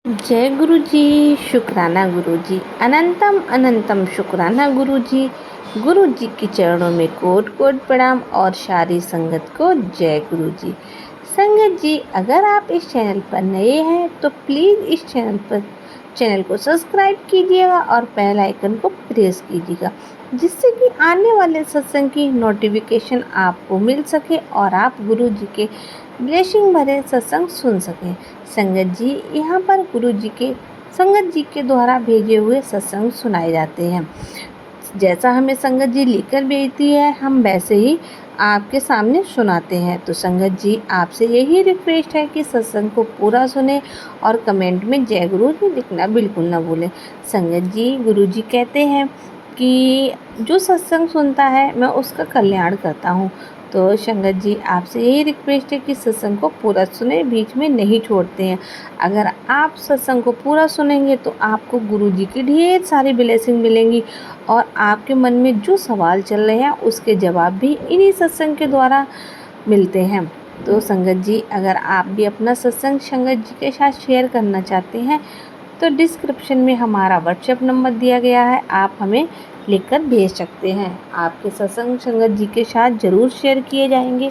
जय गुरु जी। शुक्राना गुरु जी। अनंतम अनंतम शुक्राना गुरु जी। गुरु जी के चरणों में कोट कोट प्रणाम और सारी संगत को जय गुरु जी। संगत जी, अगर आप इस चैनल पर नए हैं तो प्लीज़ इस चैनल को सब्सक्राइब कीजिएगा और बेल आइकन को प्रेस कीजिएगा, जिससे कि आने वाले सत्संग की नोटिफिकेशन आपको मिल सके और आप गुरु जी के ब्लेसिंग भरे सत्संग सुन सकें। संगत जी, यहाँ पर गुरु जी के संगत जी के द्वारा भेजे हुए सत्संग सुनाए जाते हैं। जैसा हमें संगत जी लिखकर भेजती है, हम वैसे ही आपके सामने सुनाते हैं। तो संगत जी, आपसे यही रिक्वेस्ट है कि सत्संग को पूरा सुने और कमेंट में जय गुरु जी लिखना बिल्कुल ना भूलें। संगत जी, गुरु जी कहते हैं कि जो सत्संग सुनता है मैं उसका कल्याण करता हूँ। तो संगत जी, आपसे यही रिक्वेस्ट है कि सत्संग को पूरा सुने, बीच में नहीं छोड़ते हैं। अगर आप सत्संग को पूरा सुनेंगे तो आपको गुरु जी की ढेर सारी ब्लेसिंग मिलेंगी और आपके मन में जो सवाल चल रहे हैं उसके जवाब भी इन्हीं सत्संग के द्वारा मिलते हैं। तो संगत जी, अगर आप भी अपना सत्संग संगत जी के साथ शेयर करना चाहते हैं तो डिस्क्रिप्शन में हमारा व्हाट्सएप नंबर दिया गया है, आप हमें लिखकर भेज सकते हैं। आपके सत्संग संगत जी के साथ ज़रूर शेयर किए जाएंगे।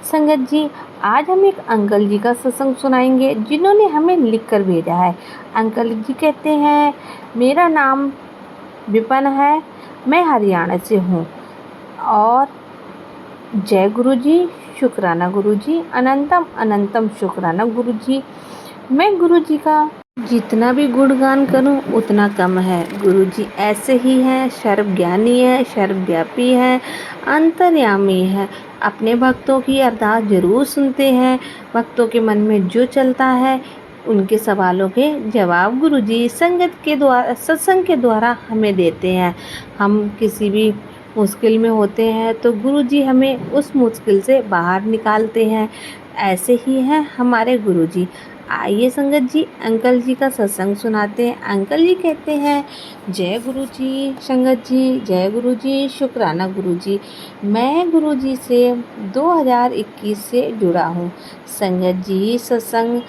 संगत जी, आज हम एक अंकल जी का सत्संग सुनाएंगे जिन्होंने हमें लिखकर भेजा है। अंकल जी कहते हैं, मेरा नाम विपन है, मैं हरियाणा से हूँ। और जय गुरु जी, शुक्राना गुरु जी, अनंतम अनंतम शुक्राना गुरु जी। मैं गुरु जी का जितना भी गुणगान करूं उतना कम है। गुरु जी ऐसे ही हैं, सर्वज्ञानी है, सर्वव्यापी है, अंतर्यामी है। अपने भक्तों की अरदास जरूर सुनते हैं। भक्तों के मन में जो चलता है उनके सवालों के जवाब गुरु जी संगत के द्वारा, सत्संग के द्वारा हमें देते हैं। हम किसी भी मुश्किल में होते हैं तो गुरु जी हमें उस मुश्किल से बाहर निकालते हैं। ऐसे ही हैं हमारे गुरु जी। आइए संगत जी, अंकल जी का सत्संग सुनाते हैं। अंकल जी कहते हैं, जय गुरु जी। संगत जी, जय गुरु जी, शुक्राना गुरु जी। मैं गुरु जी से 2021 से जुड़ा हूँ। संगत जी, सत्संग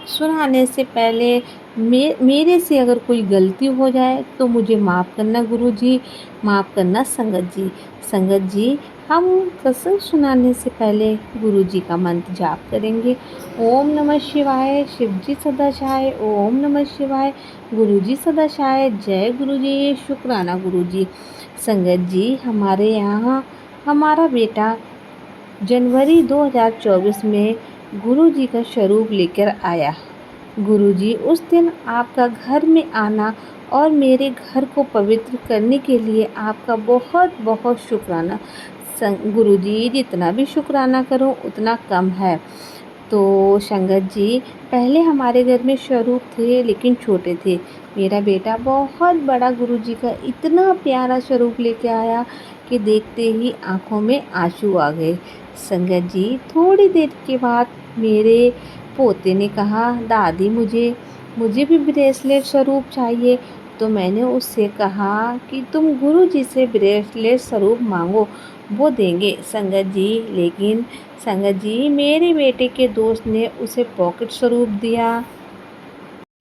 सुनाने से पहले मेरे से अगर कोई गलती हो जाए तो मुझे माफ़ करना गुरु जी, माफ़ करना संगत जी। संगत जी, हम सत्संग सुनाने से पहले गुरु जी का मंत्र जाप करेंगे। ओम नमः शिवाय, शिव जी सदा छाए। ओम नमः शिवाय, गुरु जी सदा छाए। जय गुरु जी, शुक्राना गुरु जी। संगत जी, हमारे यहाँ हमारा बेटा जनवरी 2024 में गुरु जी का स्वरूप लेकर आया। गुरु जी, उस दिन आपका घर में आना और मेरे घर को पवित्र करने के लिए आपका बहुत बहुत शुक्राना। गुरु जी, जितना भी शुक्राना करूं उतना कम है। तो संगत जी, पहले हमारे घर में स्वरूप थे लेकिन छोटे थे। मेरा बेटा बहुत बड़ा गुरु जी का इतना प्यारा स्वरूप लेके आया कि देखते ही आंखों में आंसू आ गए। संगत जी, थोड़ी देर के बाद मेरे पोते ने कहा, दादी मुझे भी ब्रेसलेट स्वरूप चाहिए। तो मैंने उससे कहा कि तुम गुरु जी से ब्रेसलेट स्वरूप मांगो, वो देंगे। संगत जी, लेकिन संगत जी, मेरे बेटे के दोस्त ने उसे पॉकेट स्वरूप दिया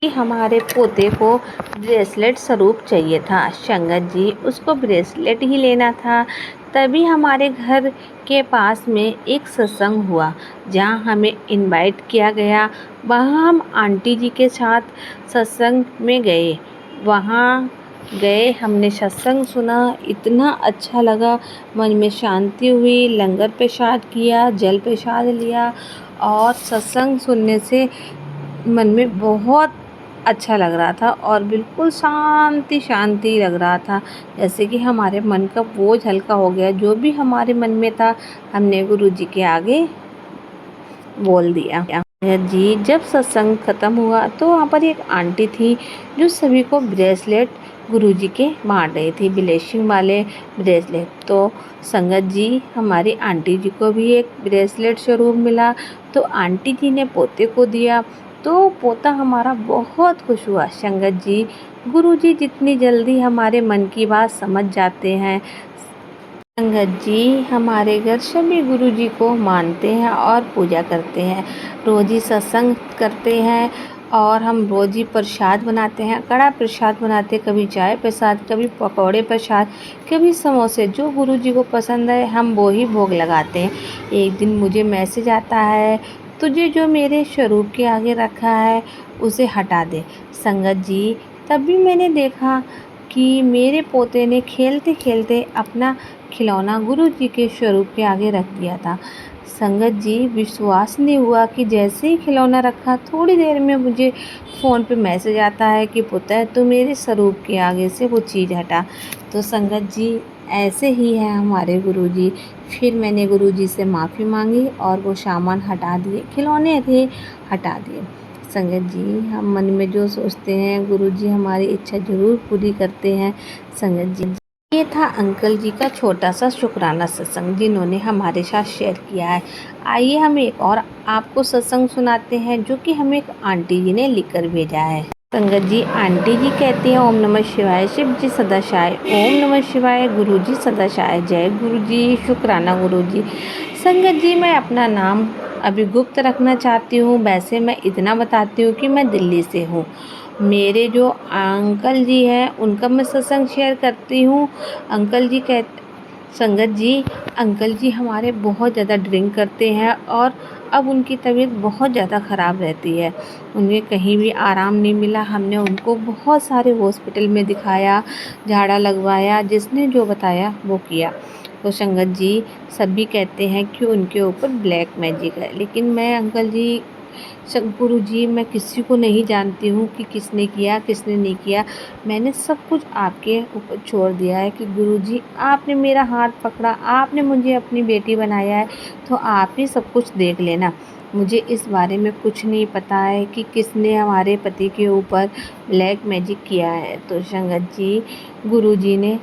कि हमारे पोते को ब्रेसलेट स्वरूप चाहिए था। संगत जी, उसको ब्रेसलेट ही लेना था। तभी हमारे घर के पास में एक सत्संग हुआ जहाँ हमें इनवाइट किया गया। वहाँ हम आंटी जी के साथ सत्संग में गए। वहाँ गए, हमने सत्संग सुना, इतना अच्छा लगा, मन में शांति हुई। लंगर प्रसाद किया, जल प्रसाद लिया और सत्संग सुनने से मन में बहुत अच्छा लग रहा था और बिल्कुल शांति शांति लग रहा था, जैसे कि हमारे मन का बोझ हल्का हो गया। जो भी हमारे मन में था हमने गुरु जी के आगे बोल दिया। जी, जब सत्संग ख़त्म हुआ तो वहाँ पर एक आंटी थी जो सभी को ब्रेसलेट गुरु जी के बांट रही थी, ब्लेसिंग वाले ब्रेसलेट। तो संगत जी, हमारी आंटी जी को भी एक ब्रेसलेट स्वरूप मिला तो आंटी जी ने पोते को दिया। तो पोता हमारा बहुत खुश हुआ। संगत जी, गुरु जी जितनी जल्दी हमारे मन की बात समझ जाते हैं, संगत जी, हमारे घर सभी गुरु जी को मानते हैं और पूजा करते हैं। रोज़ ही सत्संग करते हैं और हम रोज़ ही प्रसाद बनाते हैं, कड़ा प्रसाद बनाते हैं, कभी चाय प्रसाद, कभी पकौड़े प्रसाद, कभी समोसे। जो गुरु जी को पसंद है हम वो ही भोग लगाते हैं। एक दिन मुझे मैसेज आता है, तुझे जो मेरे स्वरूप के आगे रखा है उसे हटा दे। संगत जी, तब भी मैंने देखा कि मेरे पोते ने खेलते खेलते अपना खिलौना गुरु जी के स्वरूप के आगे रख दिया था। संगत जी, विश्वास नहीं हुआ कि जैसे ही खिलौना रखा थोड़ी देर में मुझे फ़ोन पे मैसेज आता है कि पुत्र तू मेरे स्वरूप के आगे से वो चीज़ हटा। तो संगत जी, ऐसे ही है हमारे गुरु जी। फिर मैंने गुरु जी से माफ़ी मांगी और वो सामान हटा दिए, खिलौने थे हटा दिए। संगत जी, हम मन में जो सोचते हैं गुरु जी हमारी इच्छा ज़रूर पूरी करते हैं। संगत जी, ये था अंकल जी का छोटा सा शुक्राना सत्संग जिन्होंने हमारे साथ शेयर किया है। आइए हम एक और आपको सत्संग सुनाते हैं जो कि हमें एक आंटी जी ने लिख कर भेजा है। संगत जी, आंटी जी कहती हैं, ओम नमः शिवाय, शिव जी सदा शाय, ओम नमः शिवाय, गुरु जी सदा शाय, जय गुरु जी, शुक्राना गुरु जी। संगत जी, मैं अपना नाम अभी गुप्त रखना चाहती हूँ। वैसे मैं इतना बताती हूँ कि मैं दिल्ली से हूँ। मेरे जो अंकल जी हैं उनका मैं सत्संग शेयर करती हूँ। अंकल जी कह संगत जी, अंकल जी हमारे बहुत ज़्यादा ड्रिंक करते हैं और अब उनकी तबीयत बहुत ज़्यादा ख़राब रहती है। उन्हें कहीं भी आराम नहीं मिला। हमने उनको बहुत सारे हॉस्पिटल में दिखाया, झाड़ा लगवाया, जिसने जो बताया वो किया। तो संगत जी, सभी कहते हैं कि उनके ऊपर ब्लैक मैजिक है, लेकिन मैं अंकल जी गुरु जी, मैं किसी को नहीं जानती हूँ कि किसने किया किसने नहीं किया। मैंने सब कुछ आपके ऊपर छोड़ दिया है कि गुरु जी आपने मेरा हाथ पकड़ा, आपने मुझे अपनी बेटी बनाया है, तो आप ही सब कुछ देख लेना। मुझे इस बारे में कुछ नहीं पता है कि किसने हमारे पति के ऊपर ब्लैक मैजिक किया है। तो संगत जी, गुरु जी ने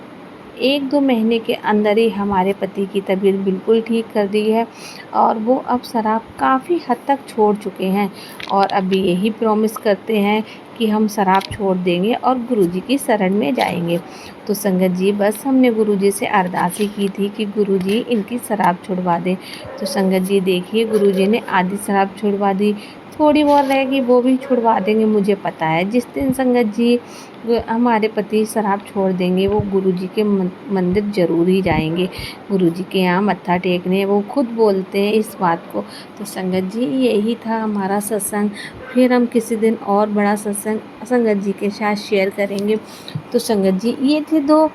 1-2 महीने के अंदर ही हमारे पति की तबीयत बिल्कुल ठीक कर दी है और वो अब शराब काफ़ी हद तक छोड़ चुके हैं और अभी यही प्रॉमिस करते हैं कि हम शराब छोड़ देंगे और गुरुजी की शरण में जाएंगे। तो संगत जी, बस हमने गुरुजी से अरदास ही की थी कि गुरुजी इनकी शराब छुड़वा दें। तो संगत जी देखिए, गुरुजी ने आधी शराब छुड़वा दी, थोड़ी बहुत रहेगी वो भी छुड़वा देंगे। मुझे पता है जिस दिन संगत जी हमारे पति शराब छोड़ देंगे वो गुरुजी के मंदिर ज़रूर ही जाएंगे, गुरुजी के यहाँ मत्था टेकने। वो खुद बोलते हैं इस बात को। तो संगत जी, यही था हमारा सत्संग। फिर हम किसी दिन और बड़ा सत्संग संगत जी के साथ शेयर करेंगे। तो संगत जी, ये थे 2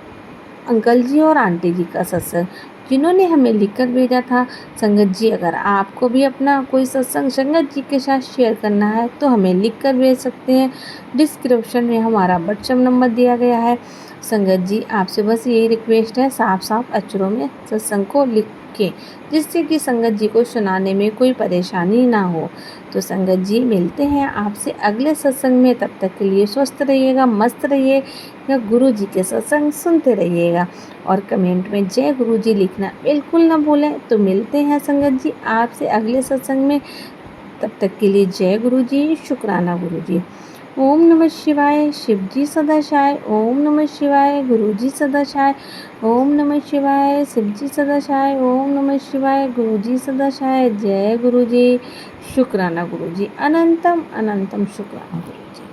अंकल जी और आंटी जी का सत्संग जिन्होंने हमें लिखकर भेजा था। संगत जी, अगर आपको भी अपना कोई सत्संग संगत जी के साथ शेयर करना है तो हमें लिखकर भेज सकते हैं। डिस्क्रिप्शन में हमारा व्हाट्सएप नंबर दिया गया है। संगत जी, आपसे बस यही रिक्वेस्ट है, साफ साफ अक्षरों में सत्संग को लिखें जिससे कि संगत जी को सुनाने में कोई परेशानी ना हो। तो संगत जी, मिलते हैं आपसे अगले सत्संग में। तब तक के लिए स्वस्थ रहिएगा, मस्त रहिएगा, गुरु जी के सत्संग सुनते रहिएगा और कमेंट में जय गुरु जी लिखना बिल्कुल ना भूलें। तो मिलते हैं संगत जी आपसे अगले सत्संग में। तब तक के लिए जय गुरु जी, शुक्राना गुरु जी। ओम नमः शिवाय, शिव जी सदा शाय, ओम नमः शिवाय, गुरु जी सदा शाय, ओम नमः शिवाय, शिव जी सदा शाय, ओम नमः शिवाय, गुरु जी सदा शाय, जय गुरु जी, शुक्राना गुरु जी, अनंतम अनंतम शुक्राना गुरु जी।